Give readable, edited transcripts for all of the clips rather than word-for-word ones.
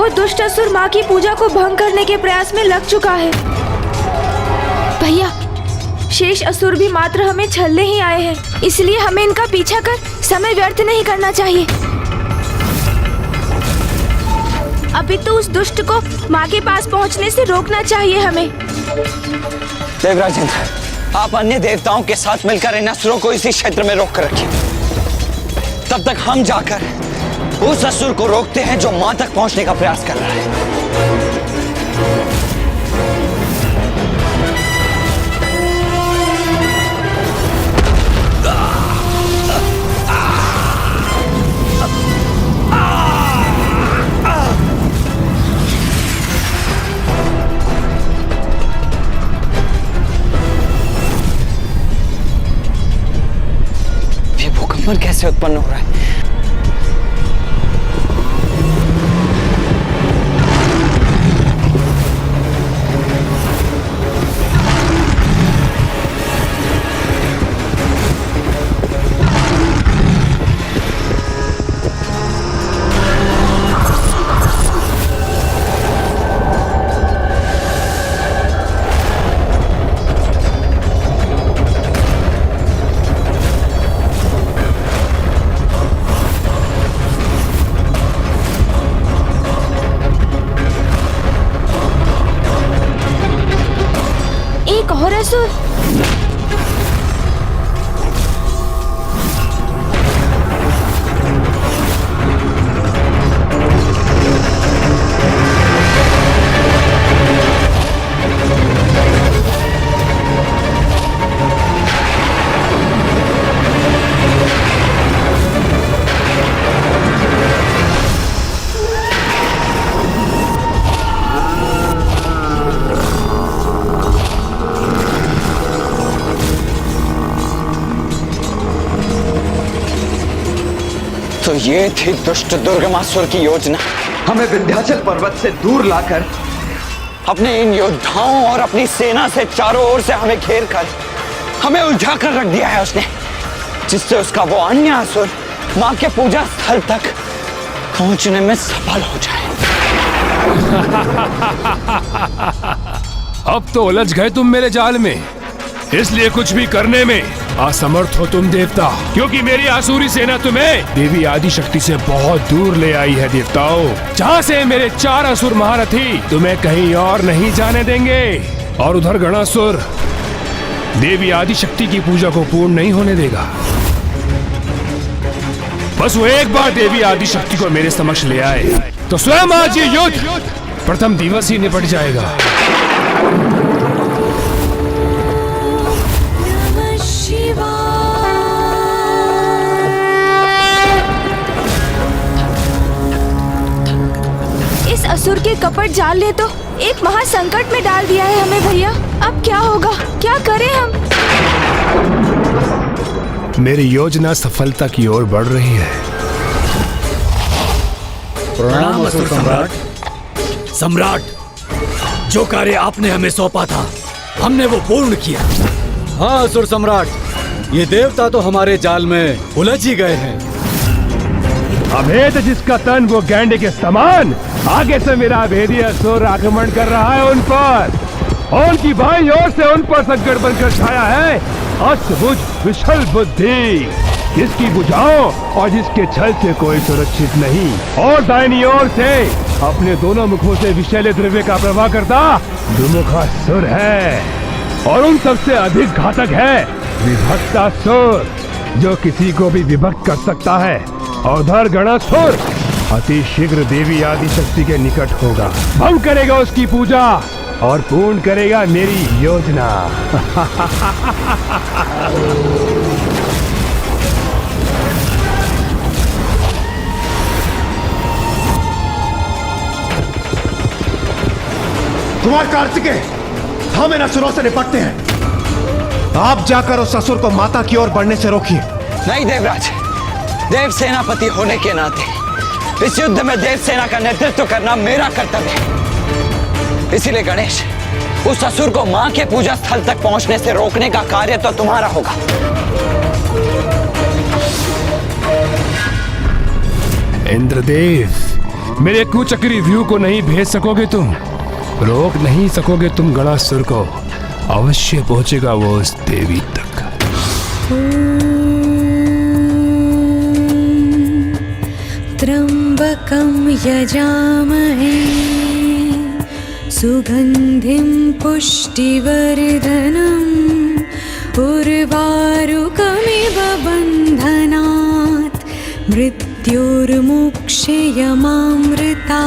वो दुष्ट असुर माँ की पूजा को भंग करने के प्रयास में लग चुका है। भैया, शेष असुर भी मात्र हमें छलने ही आए हैं, इसलिए हमें इनका पीछा कर समय व्यर्थ नहीं करना चाहिए। अभी तो उस दुष्ट को माँ के पास पहुँचने से रोकना चाहिए हमें। देवराजेंद्र, आप अन्य देवताओं के साथ मिलकर इन असुरों को इसी क्षेत्र में रोक कर रखिए। तब तक हम जाकर उस असुर को रोकते हैं जो माँ तक पहुंचने का प्रयास कर रहा है। ये भूकंप कैसे उत्पन्न हो रहा है? एक और असुर। तो ये थी दुष्ट दुर्गमासुर की योजना, हमें विंध्याचल पर्वत से दूर लाकर अपने इन योद्धाओं और अपनी सेना से चारों ओर से हमें घेर कर हमें उलझा कर रख दिया है उसने, जिससे उसका वो अन्य असुर माँ के पूजा स्थल तक पहुंचने में सफल हो जाए। अब तो उलझ गए तुम मेरे जाल में, इसलिए कुछ भी करने में असमर्थ हो तुम देवता, क्योंकि मेरी आसुरी सेना तुम्हें देवी आदिशक्ति से बहुत दूर ले आई है देवताओं, जहाँ से मेरे 4 असुर महारथी तुम्हें कहीं और नहीं जाने देंगे। और उधर गणासुर देवी आदिशक्ति की पूजा को पूर्ण नहीं होने देगा। बस वो एक बार देवी आदिशक्ति को मेरे समक्ष ले आए तो स्वयं आज ये युद्ध प्रथम दिवस ही निपट जाएगा। इस असुर के कपट जाल ने तो एक महासंकट में डाल दिया है हमें भैया। अब क्या होगा, क्या करें हम? मेरी योजना सफलता की ओर बढ़ रही है। प्रणाम असुर सम्राट। सम्राट, जो कार्य आपने हमें सौंपा था हमने वो पूर्ण किया। हाँ असुर सम्राट, ये देवता तो हमारे जाल में उलझ ही गए हैं। अभेद जिसका तन वो गैंडे के समान, आगे से मेरा अभेदी असुर आक्रमण कर रहा है उन पर, और उनकी बाईं ओर से उन पर संकट बनकर छाया है अष्टभुज विशल बुद्धि, जिसकी बुझाओ और जिसके छल से कोई सुरक्षित नहीं, और दाहिनी ओर से अपने दोनों मुखों से विषैले द्रव्य का प्रवाह करता दुमुखासुर है, और उन सबसे अधिक घातक है विभक्तासुर, जो किसी को भी विभक्त कर सकता है। और उधर गणासुर अति शीघ्र देवी आदिशक्ति के निकट होगा, भंग करेगा उसकी पूजा और पूर्ण करेगा मेरी योजना। कुमार कार्तिकेय, हम इन असुरों से निपटते हैं। आप जाकर उस असुर को माता की ओर बढ़ने से रोकिए। नहीं देवराज, देव सेनापति होने के नाते इस युद्ध में देव सेना का नेतृत्व करना मेरा कर्तव्य है। इसीलिए गणेश, उस असुर को मां के पूजा स्थल तक पहुंचने से रोकने का कार्य तो तुम्हारा होगा। इंद्रदेव, मेरे कुचक्री व्यू को नहीं भेज सकोगे तुम, रोक नहीं सकोगे तुम गणासुर को। अवश्य पहुंचेगा वो उस देवी तक। त्र्यंबकं यजामहे सुगंधिं पुष्टिवर्धनम् उर्वारुकमिव बन्धनात् मृत्युर्मुक्षयमामृता।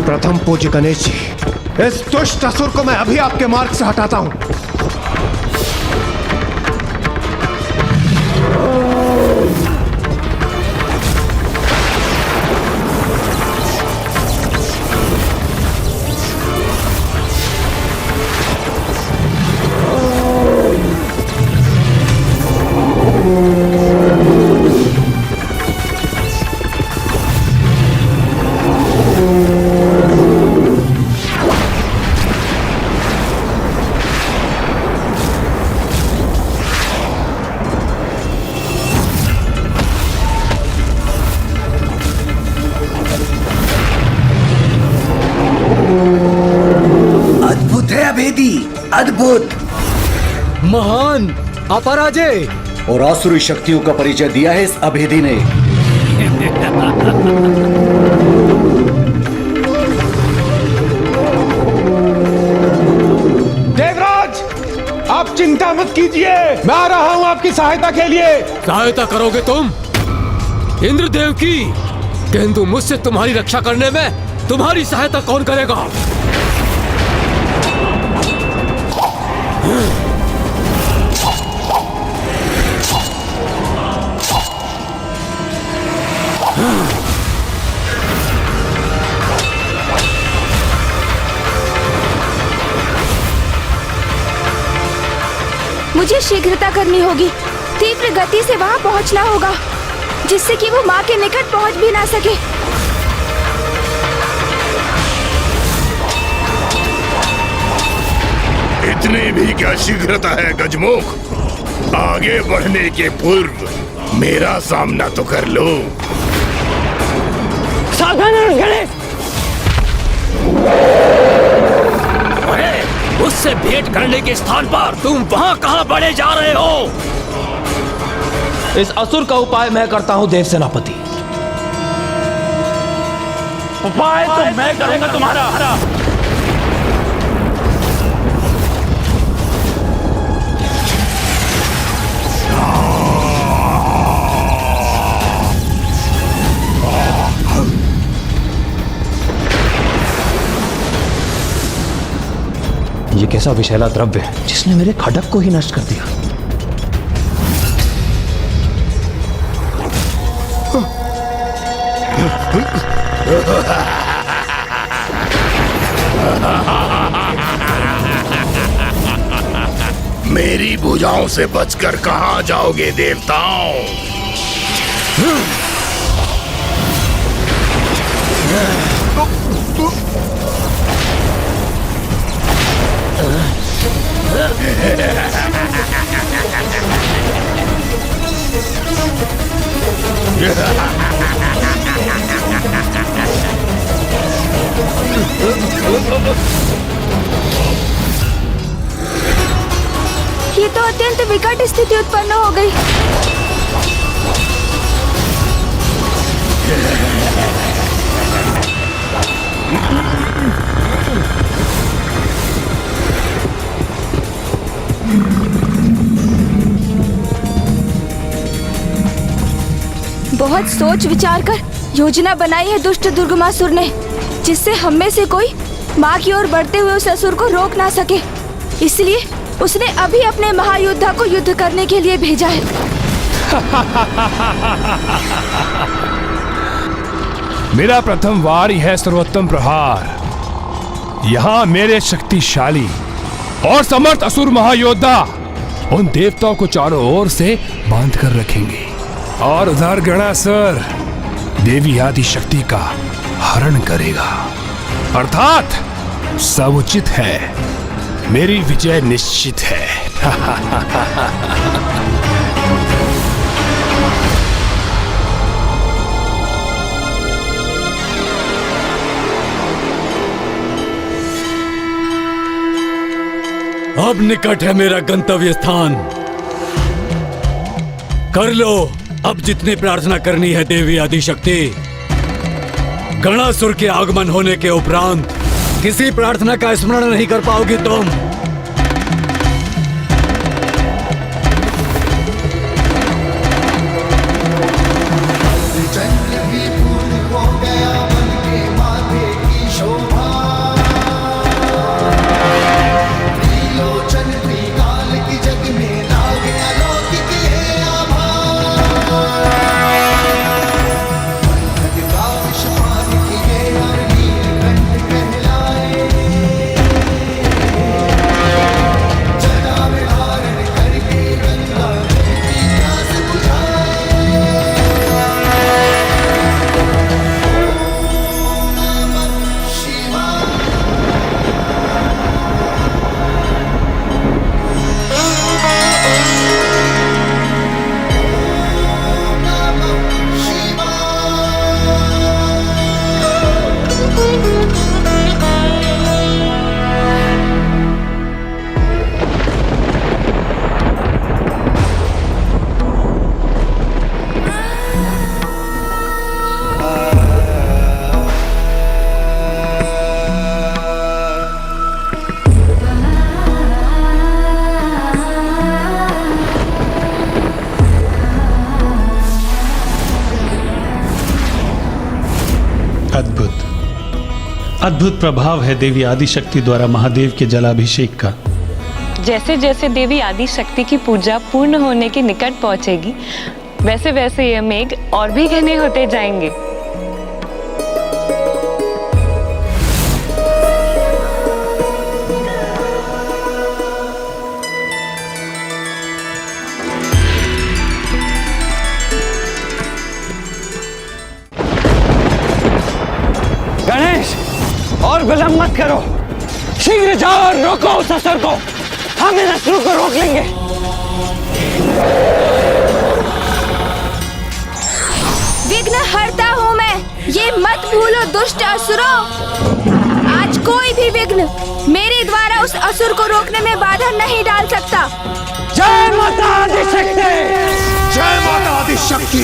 प्रथम पूज्य गणेश जी, इस दुष्ट असुर को मैं अभी आपके मार्ग से हटाता हूं। अद्भुत, महान, अपराजय और आसुरी शक्तियों का परिचय दिया है इस अभेदी ने। देवराज, आप चिंता मत कीजिए, मैं आ रहा हूं आपकी सहायता के लिए। सहायता करोगे तुम इंद्रदेव की, किंतु मुझसे तुम्हारी रक्षा करने में तुम्हारी सहायता कौन करेगा? मुझे शीघ्रता करनी होगी, तीव्र गति से वहां पहुंचना होगा, जिससे कि वो माँ के निकट पहुंच भी ना सके। इतनी भी क्या शीघ्रता है गजमुख? आगे बढ़ने के पूर्व मेरा सामना तो कर लो। सावधान गणेश! उससे भेंट करने के स्थान पर तुम वहाँ कहाँ बढ़े जा रहे हो? इस असुर का उपाय मैं करता हूँ देव सेनापति। उपाय तो मैं करूंगा तुम्हारा। ये कैसा विषैला द्रव्य है जिसने मेरे खडक को ही नष्ट कर दिया? मेरी भुजाओं से बचकर कहां जाओगे देवताओं? ये तो अत्यंत विकट स्थिति उत्पन्न हो गई। बहुत सोच विचार कर योजना बनाई है दुष्ट दुर्गमासुर ने, जिससे हम में से कोई माँ की ओर बढ़ते हुए उस असुर को रोक ना सके। इसलिए उसने अभी अपने महायोद्धा को युद्ध करने के लिए भेजा है। मेरा प्रथम वार ही है सर्वोत्तम प्रहार। यहाँ मेरे शक्तिशाली और समर्थ असुर महायोद्धा उन देवताओं को चारों ओर से बांध कर रखेंगे, और उधर गणासुर देवी आदि शक्ति का हरण करेगा। अर्थात सब उचित है, मेरी विजय निश्चित है। अब निकट है मेरा गंतव्य स्थान। कर लो अब जितनी प्रार्थना करनी है देवी आदिशक्ति। गणासुर के आगमन होने के उपरांत किसी प्रार्थना का स्मरण नहीं कर पाओगी तुम। अद्भुत प्रभाव है देवी आदिशक्ति द्वारा महादेव के जलाभिषेक का। जैसे जैसे देवी आदिशक्ति की पूजा पूर्ण होने के निकट पहुंचेगी, वैसे वैसे ये मेघ और भी घने होते जाएंगे। गणेश, और विलंब मत करो, शीघ्र जाओ और रोको उस असुर को। हम इन असुरों को रोक लेंगे। विघ्न हरता हूँ मैं, ये मत भूलो दुष्ट असुरों। आज कोई भी विघ्न मेरे द्वारा उस असुर को रोकने में बाधा नहीं डाल सकता। जय माता आदिशक्ति! जय माता आदिशक्ति!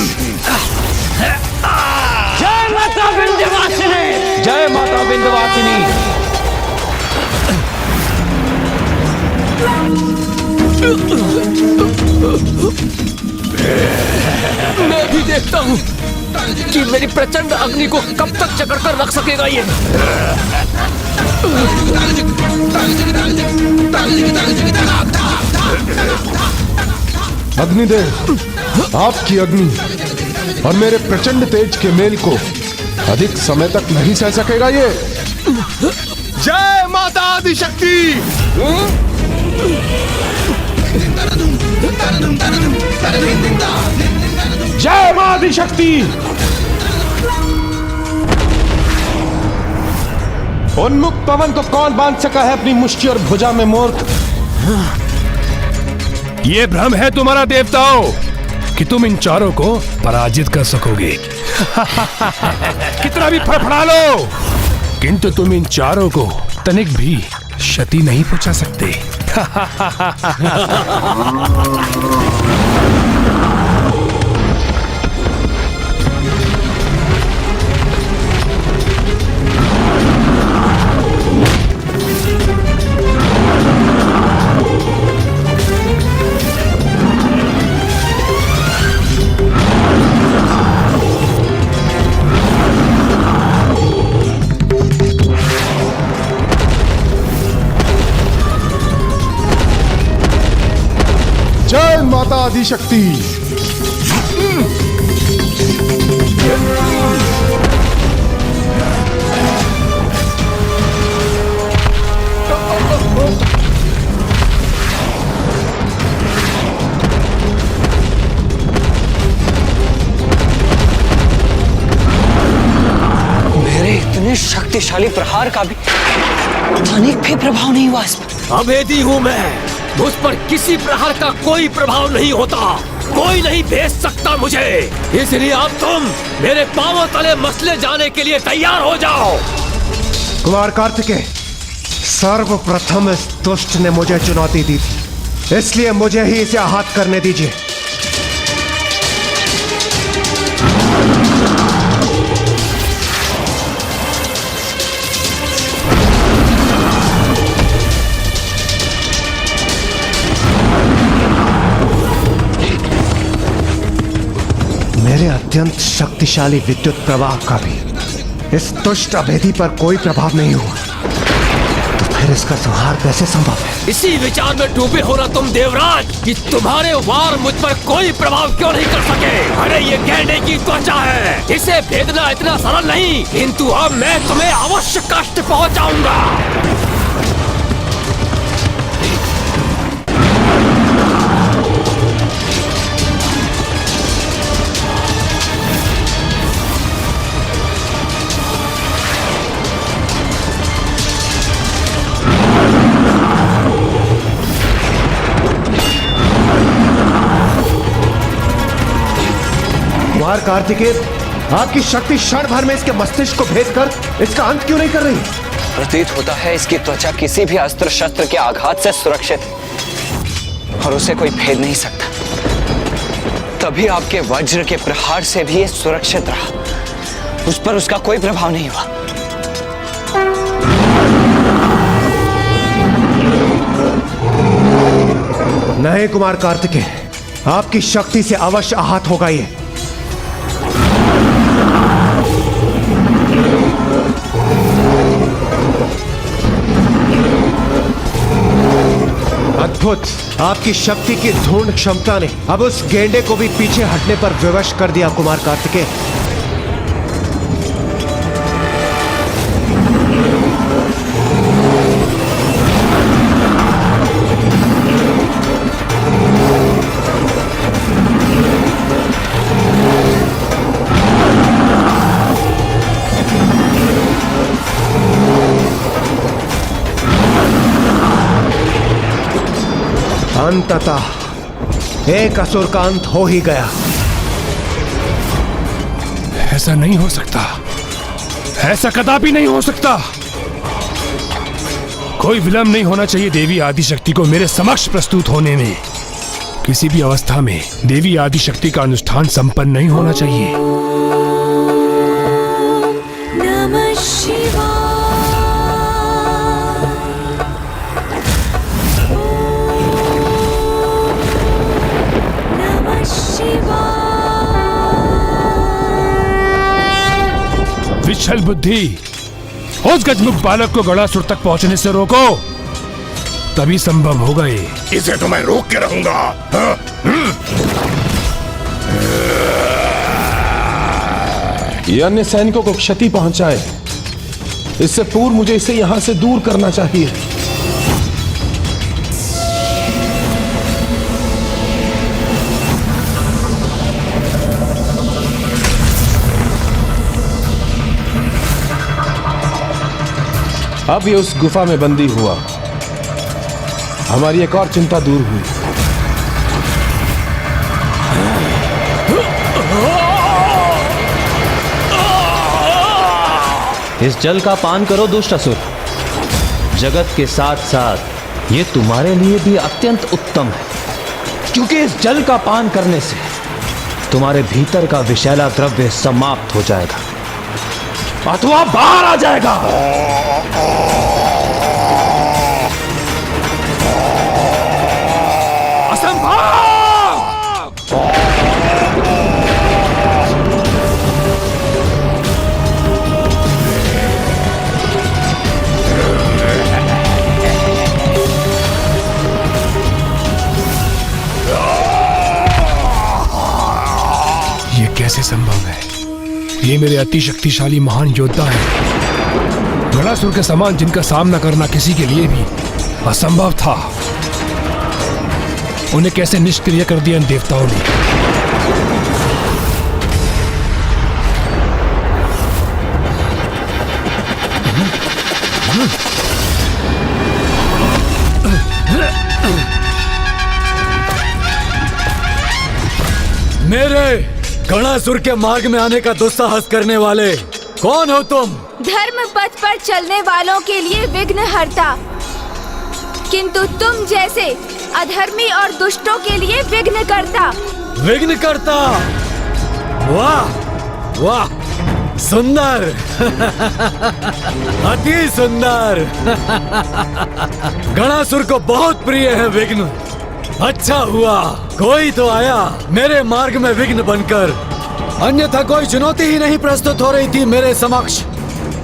जय माता विंध्यवासिनी! जय माता विंध्यवासिनी! मैं भी देखता हूँ कि मेरी प्रचंड अग्नि को कब तक जकड़ कर रख सकेगा ये। अग्निदेव, आपकी अग्नि और मेरे प्रचंड तेज के मेल को अधिक समय तक नहीं सह सकेगा ये। जय माता आदिशक्ति! जय मां आदिशक्ति! उन्मुख पवन को कौन बांध सका है अपनी मुष्टि और भुजा में मूर्ख? ये भ्रम है तुम्हारा देवताओं कि तुम इन चारों को पराजित कर सकोगे। कितना भी फड़फड़ा लो, किंतु तुम इन चारों को तनिक भी क्षति नहीं पहुंचा सकते। जय माता आदिशक्ति! मेरे इतने शक्तिशाली प्रहार का भी तनिक भी प्रभाव नहीं हुआ इस पर। अभेदी हूँ मैं। मुझ पर किसी प्रकार का कोई प्रभाव नहीं होता, कोई नहीं भेज सकता मुझे। इसलिए अब तुम मेरे पांवों तले मसले जाने के लिए तैयार हो जाओ। कुमार कार्तिकेय, सर्वप्रथम इस दुष्ट ने मुझे चुनौती दी थी, इसलिए मुझे ही इसे आहत करने दीजिए। मेरे अत्यंत शक्तिशाली विद्युत प्रवाह का भी इस दुष्ट अभेदी पर कोई प्रभाव नहीं हुआ, तो फिर इसका संहार कैसे संभव है? इसी विचार में डूबे हो ना तुम देवराज कि तुम्हारे वार मुझ पर कोई प्रभाव क्यों नहीं कर सके। अरे ये गैंडे की त्वचा है, इसे भेदना इतना सरल नहीं, किंतु अब मैं तुम्हें अवश्य कष्ट पहुंचाऊंगा। कुमार कार्तिकेय, आपकी शक्ति क्षण भर में इसके मस्तिष्क को भेद कर इसका अंत क्यों नहीं कर रही? प्रतीत होता है इसकी त्वचा किसी भी अस्त्र शस्त्र के आघात से सुरक्षित है और उसे कोई भेद नहीं सकता। तभी आपके वज्र के प्रहार से भी ये सुरक्षित रहा, उस पर उसका कोई प्रभाव नहीं हुआ। नहीं कुमार कार्तिकेय, आपकी शक्ति से अवश्य आहत होगा ये। अद्भुत, आपकी शक्ति की ढूंढ क्षमता ने अब उस गेंडे को भी पीछे हटने पर विवश कर दिया। कुमार कार्तिकेय, अंततः एक असुर का अंत हो ही गया। ऐसा नहीं हो सकता, ऐसा कदापि नहीं हो सकता। कोई विलंब नहीं होना चाहिए देवी आदिशक्ति को मेरे समक्ष प्रस्तुत होने में। किसी भी अवस्था में देवी आदिशक्ति का अनुष्ठान संपन्न नहीं होना चाहिए। नमः शिवाय। विचल बुद्धि, उस गजमुख बालक को गणासुर तक पहुंचने से रोको, तभी संभव होगा ये। इसे तो मैं रोक के रहूंगा। हाँ? ये अन्य सैनिकों को क्षति पहुंचाए, इससे पूर्व मुझे इसे यहां से दूर करना चाहिए। अब ये उस गुफा में बंदी हुआ, हमारी एक और चिंता दूर हुई। इस जल का पान करो दुष्ट असुर। जगत के साथ साथ ये तुम्हारे लिए भी अत्यंत उत्तम है, क्योंकि इस जल का पान करने से तुम्हारे भीतर का विषैला द्रव्य समाप्त हो जाएगा अथवा बाहर आ जाएगा। ये कैसे संभव है? ये मेरे अति शक्तिशाली महान योद्धा हैं। गणासुर के समान जिनका सामना करना किसी के लिए भी असंभव था, उन्हें कैसे निष्क्रिय कर दिया इन देवताओं ने। धीरे गणासुर के मार्ग में आने का दुस्साहस करने वाले कौन हो तुम? धर्म पथ पर चलने वालों के लिए विघ्नहर्ता, किंतु तुम जैसे अधर्मी और दुष्टों के लिए विघ्नकर्ता। विघ्नकर्ता? वाह वाह, सुंदर अति सुंदर। गणासुर को बहुत प्रिय है विघ्न। अच्छा हुआ कोई तो आया मेरे मार्ग में विघ्न बनकर, अन्यथा कोई चुनौती ही नहीं प्रस्तुत हो रही थी मेरे समक्ष।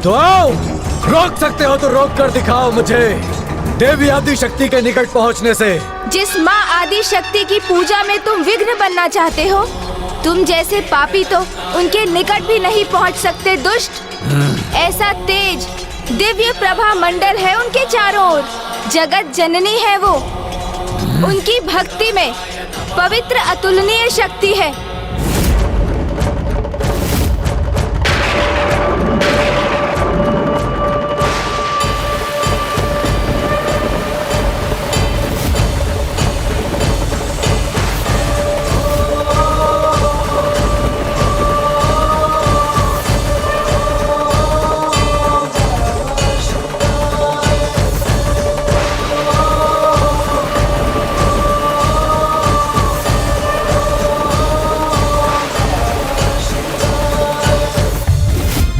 तो आओ, रोक सकते हो तो रोक कर दिखाओ मुझे देवी आदि शक्ति के निकट पहुंचने से। जिस माँ आदि शक्ति की पूजा में तुम विघ्न बनना चाहते हो, तुम जैसे पापी तो उनके निकट भी नहीं पहुंच सकते दुष्ट। ऐसा तेज दिव्य प्रभा मंडल है उनके चारों ओर, जगत जननी है वो। उनकी भक्ति में पवित्र अतुलनीय शक्ति है।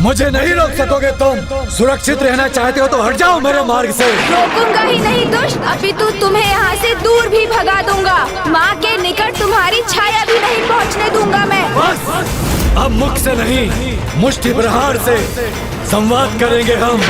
मुझे नहीं रोक सकोगे तुम। सुरक्षित रहना चाहते हो तो हट जाओ मेरे मार्ग से। रोकूंगा ही नहीं दुष्ट, अपितु तुम्हें यहाँ से दूर भी भगा दूंगा। माँ के निकट तुम्हारी छाया भी नहीं पहुँचने दूंगा मैं। बस अब मुख से नहीं, मुष्टि प्रहार से संवाद करेंगे हम।